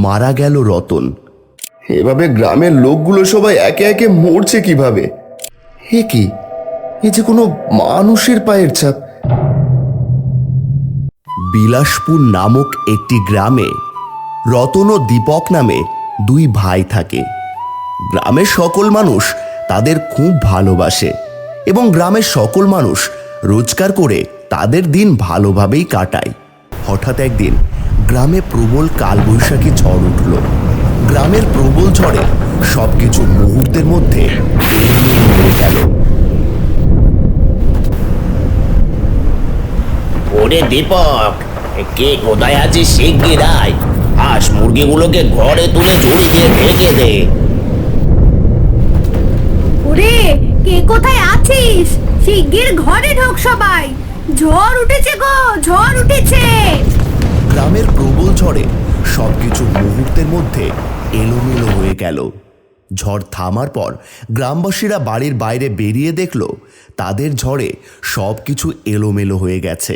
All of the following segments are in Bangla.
মারা গেল রতন। এভাবে গ্রামের লোকগুলো সবাই একে একে মরছে কিভাবে? এ কি, এ যে কোনো মানুষের পায়ের ছাপ। বিলাসপুর নামক একটি গ্রামে রতন ও দীপক নামে দুই ভাই থাকে। গ্রামের সকল মানুষ তাদের খুব ভালোবাসে এবং গ্রামের সকল মানুষ রোজগার করে তাদের দিন ভালোভাবেই কাটায়। হঠাৎ একদিন গ্রামে প্রবল কালবৈশাখী ঝড় উঠল। গ্রামের প্রবল ঝড়ে সবকিছু মুহূর্তের মধ্যে এলোমেলো হয়ে গেল। ওরে দীপক, কে কোথায় আছিস? শিগগির আয়, হাঁস মুরগিগুলোকে ঘরে তুলে ঝুড়ি দিয়ে ঢেকে দে। ওরে, কে কোথায় আছিস? শিগগির ঘরে ঢোক সবাই, ঝড় উঠেছে গো, ঝড় উঠেছে। গ্রামের প্রবল ঝড়ে সবকিছু মুহূর্তের মধ্যে এলোমেলো হয়ে গেল। ঝড় থামার পর গ্রামবাসীরা বাড়ির বাইরে বেরিয়ে দেখল তাদের ঝড়ে সবকিছু এলোমেলো হয়ে গেছে।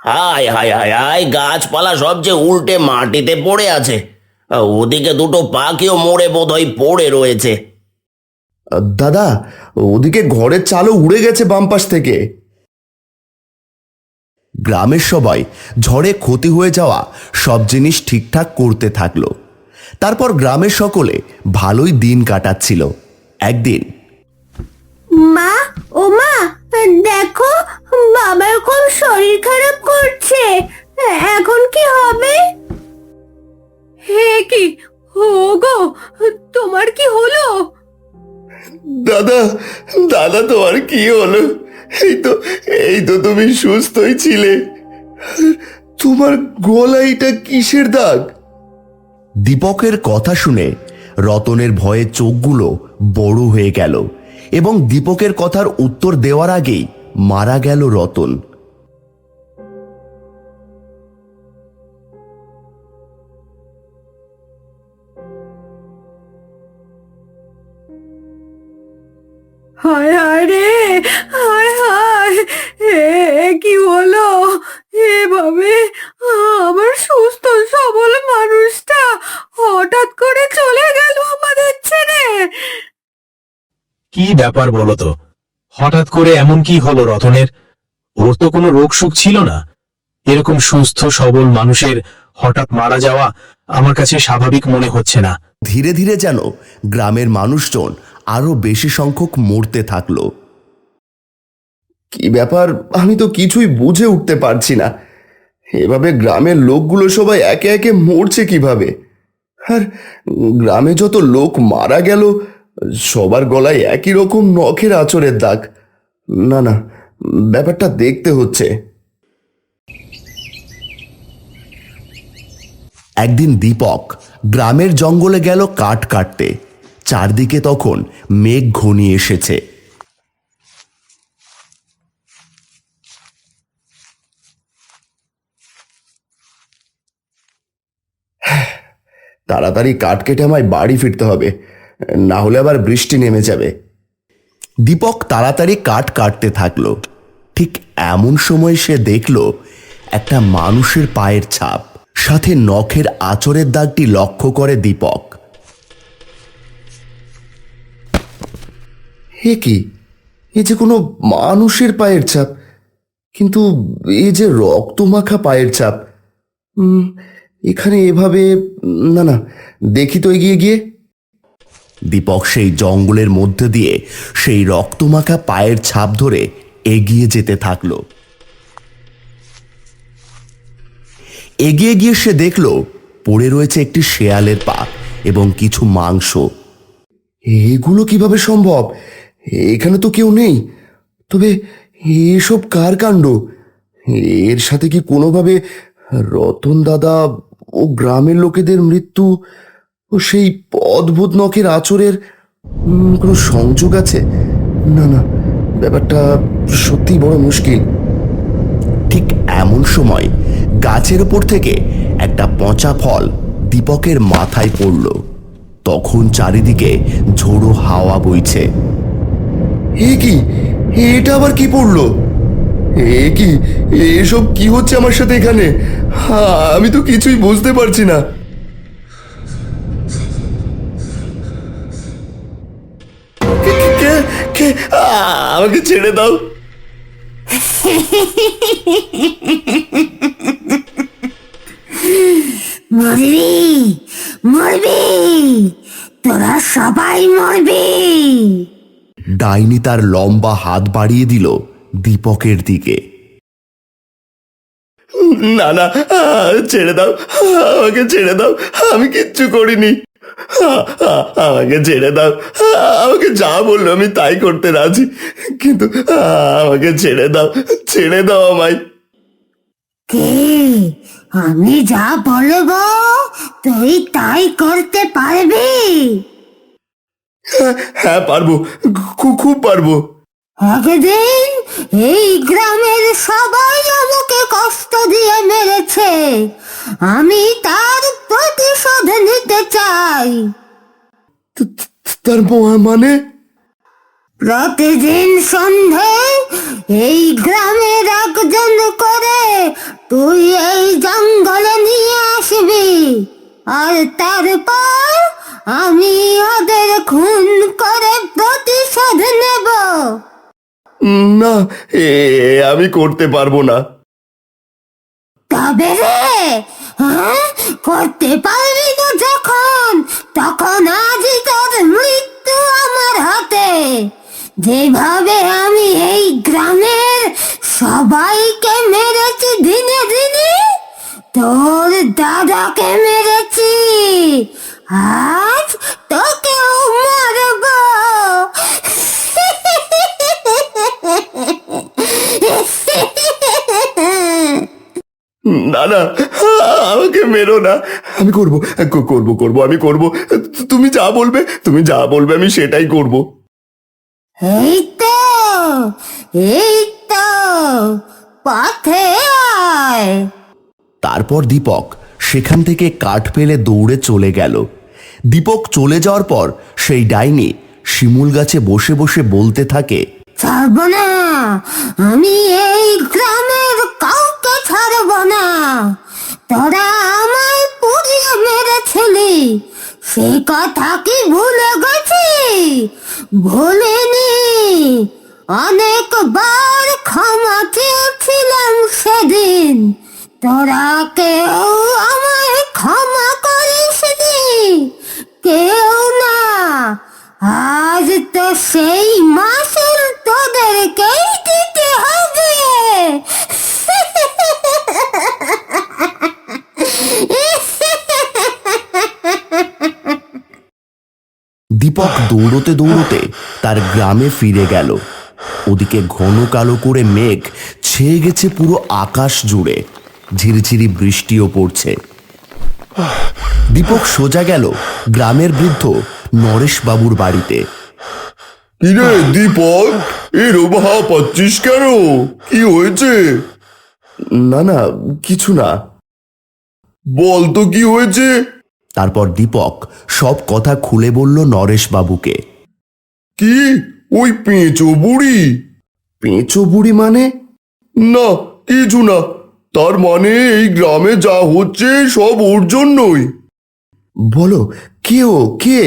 হায় হায় হায় হায়, গাছপালা সব যে উল্টে মাটিতে পড়ে আছে। ওদিকে দুটো পাখিও মরে বোধহয় পড়ে রয়েছে। দাদা, ওদিকে ঘরের চালও উড়ে গেছে বাম পাশ থেকে। গ্রামের সবাই ঝড়ে ক্ষতি হয়ে যাওয়া সব জিনিস ঠিকঠাক করতে থাকলো। তারপর গ্রামের সকলে ভালোই দিন কাটাচ্ছিল। একদিন, মা, ও মা, দেখো বাবার খুব শরীর খারাপ করছে, এখন কি হবে? হে কি, ও গো, তোমার কি হলো? দাদা, দাদা, তোমার কি হলো? এই তো তুমি সুস্থই ছিলে। তোমার গলায় এটা কিসের দাগ? দীপকের কথা শুনে রতনের ভয়ে চোখগুলো বড় হয়ে গেল এবং দীপকের কথার উত্তর দেওয়ার আগেই মারা গেল রতন। হায় হায় রে, হায় হায়, কি হলো এভাবে? আমার সুস্থ সবল মানুষটা হঠাৎ করে চলে গেল আমাদের ছেড়ে। কি ব্যাপার বলো তো? হঠাৎ করে এমন কি হলো রতনের? ওর তো কোনো রোগ সুখ ছিল না। এরকম সুস্থ সবল মানুষের হঠাৎ মারা যাওয়া আমার কাছে স্বাভাবিক মনে হচ্ছে না। ধীরে ধীরে যেন গ্রামের মানুষজন আরো বেশি সংখ্যক মরতে থাকলো। কি ব্যাপার, আমি তো কিছুই বুঝে উঠতে পারছি না। এভাবে গ্রামের লোকগুলো সবাই একে একে মরছে কিভাবে? আর গ্রামে যত লোক মারা গেল সবার গলায় একই রকম নখের আঁচড়ের দাগ। না না, ব্যাপারটা দেখতে হচ্ছে। একদিন দীপক গ্রামের জঙ্গলে গেল কাঠ কাটতে। চারদিকে তখন মেঘ ঘনিয়ে এসেছে। তাড়াতাড়ি কাঠ কেটে আমায় বাড়ি ফিরতে হবে, না হলে আবার বৃষ্টি নেমে যাবে। দীপক তাড়াতাড়ি কাঠ কাটতে থাকলো। ঠিক এমন সময় সে দেখল একটা মানুষের পায়ের ছাপ, সাথে নখের আঁচড়ের দাগটি লক্ষ্য করে দীপক। হে কি, এ যে কোনো মানুষের পায়ের ছাপ, কিন্তু এ যে রক্তমাখা পায়ের ছাপ। এখানে এভাবে, না না, দেখি তো এগিয়ে গিয়ে। দীপক সেই জঙ্গলের মধ্যে দিয়ে সেই রক্তমাখা পায়ের ছাপ ধরে এগিয়ে যেতে থাকলো। এগিয়ে গিয়ে সে দেখল পড়ে রয়েছে একটি শেয়ালের পা এবং কিছু মাংস। এগুলো কিভাবে সম্ভব? এখানে তো কেউ নেই। তবে এসব কার কাণ্ড? এর সাথে কি কোনোভাবে রতন দাদা ও গ্রামের লোকেদের মৃত্যু ও সেই অদ্ভুত নখের আঁচড়ের কোনো সংযোগ আছে? না না, ব্যাপারটা সত্যি বড় মুশকিল। ঠিক এমন সময় গাছের ওপর থেকে একটা পচা ফল দীপকের মাথায় পড়ল। তখন চারিদিকে ঝোড়ো হাওয়া বইছে। এ কি, এটা আবার কি পড়লো? এ কি, এসব কি হচ্ছে আমার সাথে এখানে? আমি তো কিছুই বুঝতে পারছি না। আমাকে ছেড়ে দাও। মরবি, মরবি, তোরা সবাই মরবি। ডাইনি তার লম্বা হাত বাড়িয়ে দিল দীপকের দিকে। না না, ছেড়ে দাও, আমাকে ছেড়ে দাও, আমি কিচ্ছু করিনি, আমাকে ছেড়ে দাও, আমাকে যা বললো আমি তাই করতে রাজি, কিন্তু আমাকে ছেড়ে দাও, ছেড়ে দাও আমায়। কে? আমি যা বলবো তুই তাই করতে পারবি? হ্যাঁ পারবো, খুব পারবো। একদিন এই গ্রামের সবাই আমাকে কষ্ট দিয়ে মেরেছে, আমি তার প্রতিশোধ নিতে চাই। তার মানে? প্রতিদিন সন্ধে এই গ্রামের একজন করে তুই এই জঙ্গলে নিয়ে আসবি, আর তারপর আমি ওদের খুন করে প্রতিশোধ নেব। না, আমি করতে পারবো না। তবে রে, হ্যাঁ, করতে পারবি না যখন, তখন আজই তোর মৃত্যু আমার হাতে। যেভাবে আমি এই গ্রামের সবাইকে মেরেছি দিনে দিনে, তোর দাদাকে মেরেছি, আজ তোকেও মারব। না না, আমাকে মেরো না, আমি করবো, করবো, আমি করবো, তুমি যা বলবে, তুমি যা বলবে আমি সেটাই করবো। এই তো, এই তো, পথে আয়। তারপর দীপক সেখান থেকে কাঠ পেলে দৌড়ে চলে গেল। দীপক চলে যাওয়ার পর সেই ডাইনি শিমুল গাছে বসে বসে বলতে থাকে, ছাড়ব না, আমি এই গ্রামের কাউকে ছাড়ব না। তোরা আমায় পুড়িয়ে মেরেছিলি, সে কথা কি ভুলে গেছি? ভুলিনি, অনেকবার ক্ষমা চেয়েছিলাম সেদিন, তোরা কেউ আমায় ক্ষমা করিসনি, কেউ না। আজ তো সেই মাসুল তোদেরকেই দিতে হবে। দীপক দৌড়তে দৌড়তে তার গ্রামে ফিরে গেল। ওদিকে ঘন কালো করে মেঘ ছেয়ে গেছে পুরো আকাশ জুড়ে, ঝিরিঝিরি বৃষ্টিও পড়ছে। দীপক সোজা গেল গ্রামের বৃদ্ধ নরেশ বাবুর বাড়িতে। কিরে দীপক, এরকম হাঁপাচ্ছিস কেন? কি হয়েছে? না না, কিছু না। বল তো কি হয়েছে? তারপর দীপক সব কথা খুলে বলল নরেশ বাবুকে। কি, ওই পেঁচো বুড়ি? পেঁচো বুড়ি মানে? না, কিছু না। তার মানে এই গ্রামে যা হচ্ছে সব ওর জন্যই। বলো, কে ও, কে?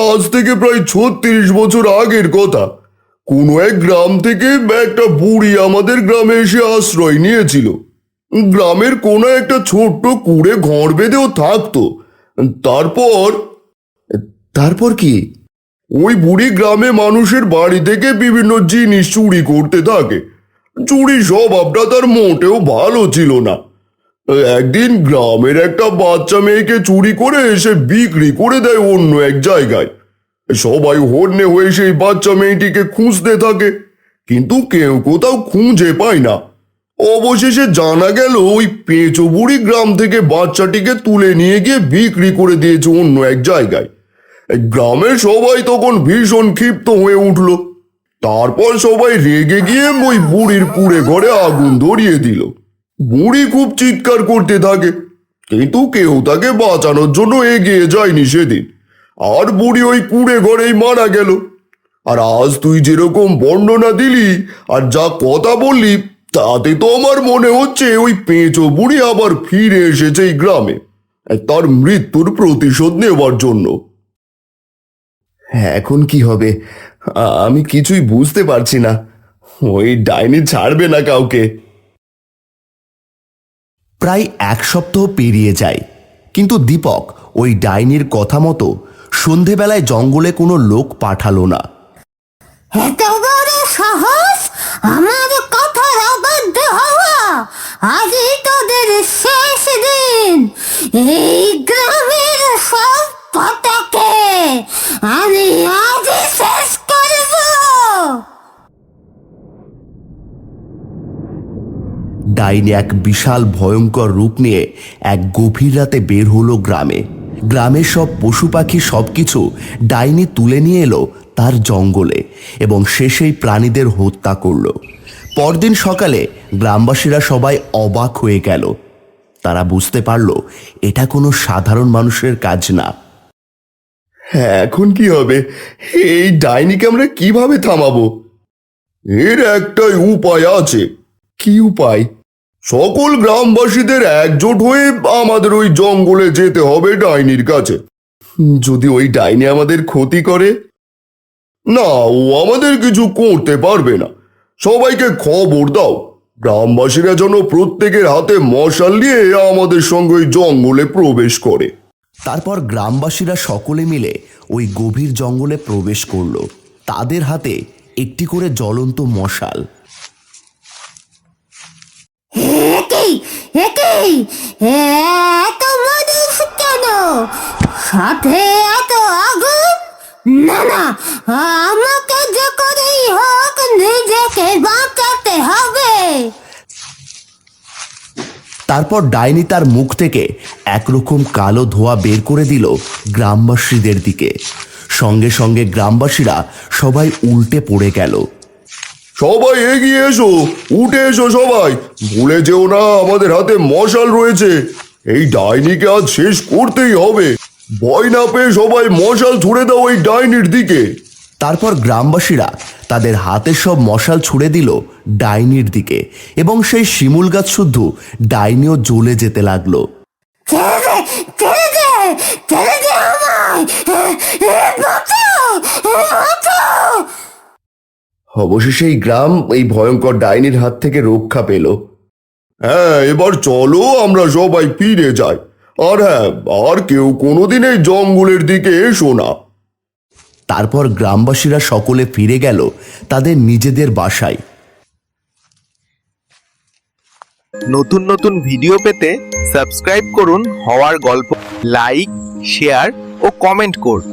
আজ থেকে প্রায় 36 বছর আগের কথা। কোনো এক গ্রাম থেকে একটা বুড়ি আমাদের গ্রামে এসে আশ্রয় নিয়েছিল। গ্রামের কোনো একটা ছোট্ট কুড়ে ঘর বেঁধেও থাকতো। তারপর তারপর কি? ওই বুড়ি গ্রামে মানুষের বাড়ি থেকে বিভিন্ন জিনিস চুরি করতে থাকে। চুরি স্বভাবটা তার মোটেও ভালো ছিল না। একদিন গ্রামের একটা বাচ্চা মেয়েকে চুরি করে এসে বিক্রি করে দেয় অন্য এক জায়গায়। সবাই হন্যে হয়ে সেই বাচ্চা মেয়েটিকে খুঁজতে থাকে, কিন্তু কেউ কোথাও খুঁজে পায় না। অবশেষে জানা গেল ওই পেঁচো বুড়ি গ্রাম থেকে বাচ্চাটিকে তুলে নিয়ে গিয়ে বিক্রি করে দিয়েছে অন্য এক জায়গায়। গ্রামের সবাই তখন ভীষণ ক্ষিপ্ত হয়ে উঠল। তারপর সবাই রেগে গিয়ে ওই বুড়ির কুড়ে ঘরে আগুন ধরিয়ে দিল। বুড়ি খুব চিৎকার করতে থাকে, কিন্তু কেউ তাকে বাঁচানোর জন্য এগিয়ে যায়নি সেদিন। আর বুড়ি ওই কুড়ে ঘরেই মারা গেল। আর আজ তুই যেরকম বর্ণনা দিলি আর যা কথা বললি, তাতে তো আমার মনে হচ্ছে ওই পেঁচো বুড়ি আবার ফিরে এসেছে এই গ্রামে তার মৃত্যুর প্রতিশোধ নেওয়ার জন্য। এখন কি হবে? আমি কিছুই বুঝতে পারছি না। ওই ডাইনি ছাড়বে না কাউকে। প্রায় 1 সপ্তাহ পেরিয়ে যায়, কিন্তু দীপক ওই ডাইনির কথা মতো সন্ধেবেলায় জঙ্গলে কোনো লোক পাঠালো না। এত বড় সাহস আমার কথার অবাধ্য হওয়া! আজই তোদের শেষ দিন। এই গ্রামের সব কথাকে আমি আজই শেষ করব। ডাইনি এক বিশাল ভয়ঙ্কর রূপ নিয়ে এক গভীর রাতে বের হলো গ্রামে। গ্রামের সব পশু পাখি সবকিছু ডাইনি তুলে নিয়ে এলো তার জঙ্গলে এবং সে সেই প্রাণীদের হত্যা করল। পরদিন সকালে গ্রামবাসীরা সবাই অবাক হয়ে গেল। তারা বুঝতে পারল এটা কোনো সাধারণ মানুষের কাজ না। এখন কি হবে? এই ডাইনিকে আমরা কিভাবে থামাবো? এর একটাই উপায় আছে। কি উপায়? সকল গ্রামবাসীদের একজোট হয়ে আমাদের ওই জঙ্গলে যেতে হবে ডাইনির কাছে। যদি ওই ডাইনি আমাদের ক্ষতি করে? না, ও আমাদের কিছু করতে পারবে না। সবাইকে খবর দাও, গ্রামবাসীরা যেন প্রত্যেকের হাতে মশাল নিয়ে আমাদের সঙ্গে ওই জঙ্গলে প্রবেশ করে। তারপর গ্রামবাসীরা সকলে মিলে ওই গভীর জঙ্গলে প্রবেশ করল, তাদের হাতে একটি করে জ্বলন্ত মশাল। এত মানুষ কেন? সাথে এত আগুন? না না, আমাকে যে করেই হোক নিজেকে বাঁচাতে হবে। তারপর ডাইনি তার মুখ থেকে একরকম কালো ধোঁয়া বের করে দিল গ্রামবাসীদের দিকে। সঙ্গে সঙ্গে গ্রামবাসীরা সবাই উল্টে পড়ে গেল। সবাই এগিয়ে এসো, উঠে এসো সবাই। ভুলে যেও না আমাদের হাতে মশাল রয়েছে। এই ডাইনিকে আজ শেষ করতেই হবে। ভয় না পেয়ে সবাই মশাল ছুড়ে দাও ওই ডাইনির দিকে। তারপর গ্রামবাসীরা তাদের হাতের সব মশাল ছুড়ে দিল ডাইনির দিকে এবং সেই শিমুল গাছ শুদ্ধ ডাইনিও জ্বলে যেতে লাগলো। অবশেষে এই গ্রাম এই ভয়ঙ্কর ডাইনির হাত থেকে রক্ষা পেল। হ্যাঁ, এবার চলো আমরা সবাই ফিরে যাই। আর হ্যাঁ, আর কেউ কোনোদিন এই জঙ্গলের দিকে এসো না। তারপর গ্রামবাসীরা সকলে ফিরে গেল তাদের নিজেদের বাসায়। নতুন নতুন ভিডিও পেতে সাবস্ক্রাইব করুন হওয়ার গল্প, লাইক, শেয়ার ও কমেন্ট করুন।